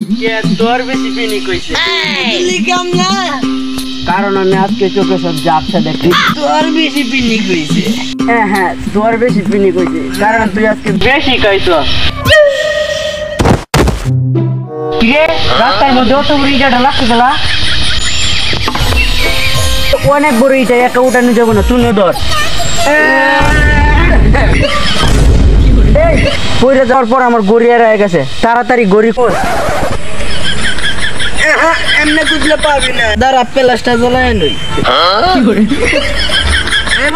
কে তোর বেশি পিনি কইছে লিকাম না কারণ আমি আজকে চোখে সব জাপসা দেখি তোর বেশি পিনি কইছে। হ্যাঁ তোর বেশি পিনি কইছে কারণ তুই আজকে বেশি খাইছ। কিরে রাস্তার মধ্যে অত বড় ইটাটা লাগতে গেলা? অনেক বড় ইটা একা উঠানো যাবো না, তুই ধর। পড়ে যাওয়ার পর আমার গড়িয়া রয়ে গেছে, তাড়াতাড়ি গড়ি কর। এমনি খুঁজলে পাবি না, দাঁড়া প্লাসটা জ্বলায় নই।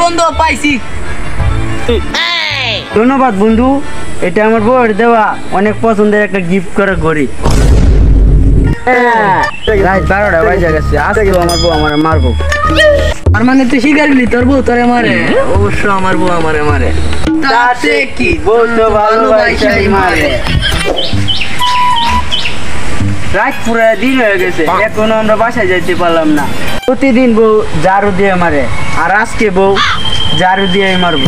বন্ধু পাইছি। ধন্যবাদ বন্ধু, এটা আমার বউয়ের দেওয়া অনেক পছন্দের একটা গিফট করা ঘড়ি। রাত 12টা বাজে গেছে, আজকে আমার বউ আমার মারবো। আর মানে তুই স্বীকার করলি তোর বউ তোরে মারে? অবশ্য আমার বউ আমারে মারে। তাতে কি, বউ তো ভালোবাসাই মারে। রাত পুরো দিন হয়ে গেছে, এখনো আমরা বাসায় যাইতে পারলাম না। প্রতিদিন বউ ঝাড়ু দিয়ে মারে, আর আজকে বউ ঝাড়ু দিয়ে মারবো।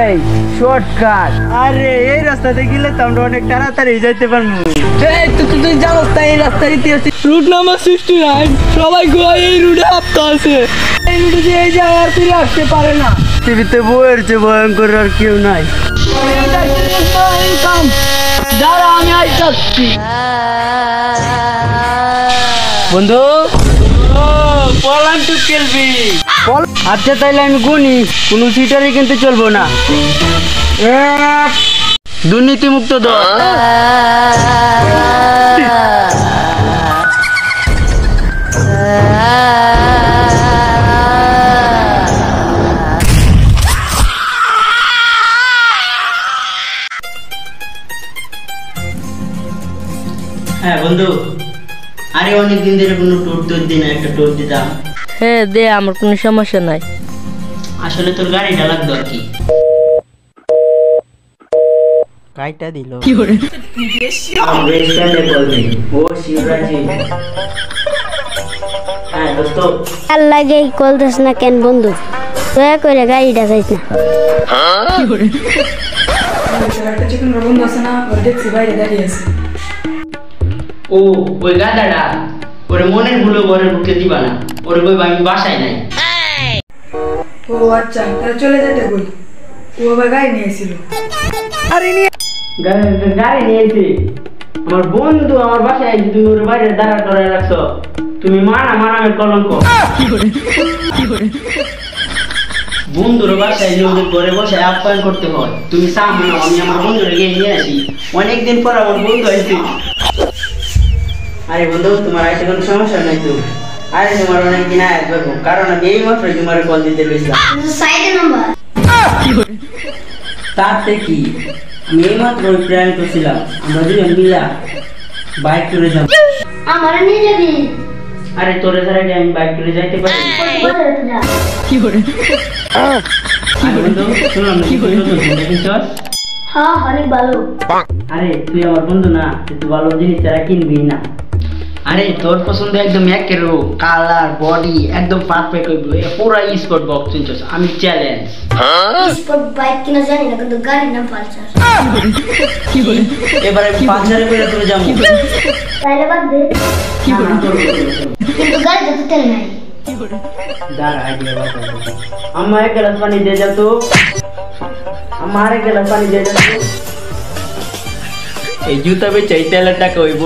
এই শর্টকাট, আরে এই রাস্তাতে গেলে তো আমরা অনেক তাড়াতাড়ি যাইতে পারবো। তুই জানোস তাই এই রাস্তার ইতিহাস রুট নাম্বার 69 সবাই গোয়া এই রুটে আপতা আছে। এই রুটে যে এই জায়গায় আর ফিরে আসতে পারে না। পৃথিবীতে বউয়ের চেয়ে ভয়ঙ্কর আর কেউ নাই। দাঁড়া আমি আসছি বন্ধু, পলান টু খেলবি? আচ্ছা তাইলে আমি গুনি, কোনো সিটারই কিন্তু চলবো না। দুর্নীতি মুক্ত দল। হ্যাঁ বন্ধু, আরে অনেকদিন ধরে কোনো ট্যুর দিন একটা ট্যুর দিতাম। হ্যাঁ দে, আমার কোনো সমস্যা নাই। আসলে তোর গাড়িটা লাগতো আর কি। গাড়িটা দিল কি করে? আমরা স্ট্যান্ডে বলবি ও শিবরাজি। হ্যাঁ দোস্ত, আর লাগে কল দিস না কেন বন্ধু? দয়া করে গাড়িটা যাইস না। কি করে? একটা চিকন বন্ধু আছে না, ওর দেখছি বাইরে দাঁড়িয়ে আছে। ও ওই গাদাটা, ওরে মনের ভুলো ঘরের বুকে দিবা না, ওরে কই আমি বাসায় নাই। ও আচ্ছা, তাহলে চলে যেতে কই? ও আবার গাড়ি নিয়েছিল। আরে নিয়ে গাড়ি নিয়েছি আমার বন্ধু, আমার বাসায় আইছি, তুমি ওর বাইরে দাঁড়া করে রাখছো। তুমি মানামের কলঙ্ক। কি করে? বন্ধুর বাসায় ওদের ঘরে বসে আপ্যায়ন করতে হয়। তুমি সামনে আমি আমার বন্ধুরে গিয়ে নিয়ে আসি, অনেকদিন পর আমার বন্ধু আইছি। আরে বন্ধু, তোমার আইতে কোনো সমস্যা নাই তো? আরে তোমার অনেকদিন আয় করবো, কারণ আমি এই মাত্র তোমার কল দিতে গেছিলাম। তাতে কি, আমি এই মাত্র প্ল্যান করছিলাম আমরা দুজন মিলা বাইক ট্যুরে যাবো। আমার নিয়ে যাবি? আরে তোরে ছাড়া কি আমি বাইক ট্যুরে যাইতে পারি? কি করে? আরে বন্ধু শুনলাম কি বলছো, তুমি কিনছস? হ্যাঁ অনেক ভালো। আরে তুই আমার বন্ধু না, তুই ভালো জিনিস ছাড়া কিনবি না। আরে তোর পছন্দ একদম একেরো, কালার বডি একদম পারফেক্ট হইবে, পুরা স্পোর্ট বক্স কিনছস, আমি চ্যালেঞ্জ। স্পোর্ট বাইক কিনা জানি না, কিন্তু গাড়ির নাম পালসার। কি করে? এবারে পাঁচহারে করে তুই যাবো। তাইলে বাদ দে। কি করে? কিন্তু গাড়িতে তো তেল নাই। কি করে? দাঁড়া আইডিয়া বাদ দে। আম্মা এক গ্লাস পানি দিয়ে যা তো। আম্মা আরেক গ্লাস পানি দিয়ে যা তো। এই জুতা বেচে এই তেলের টাকা হইব।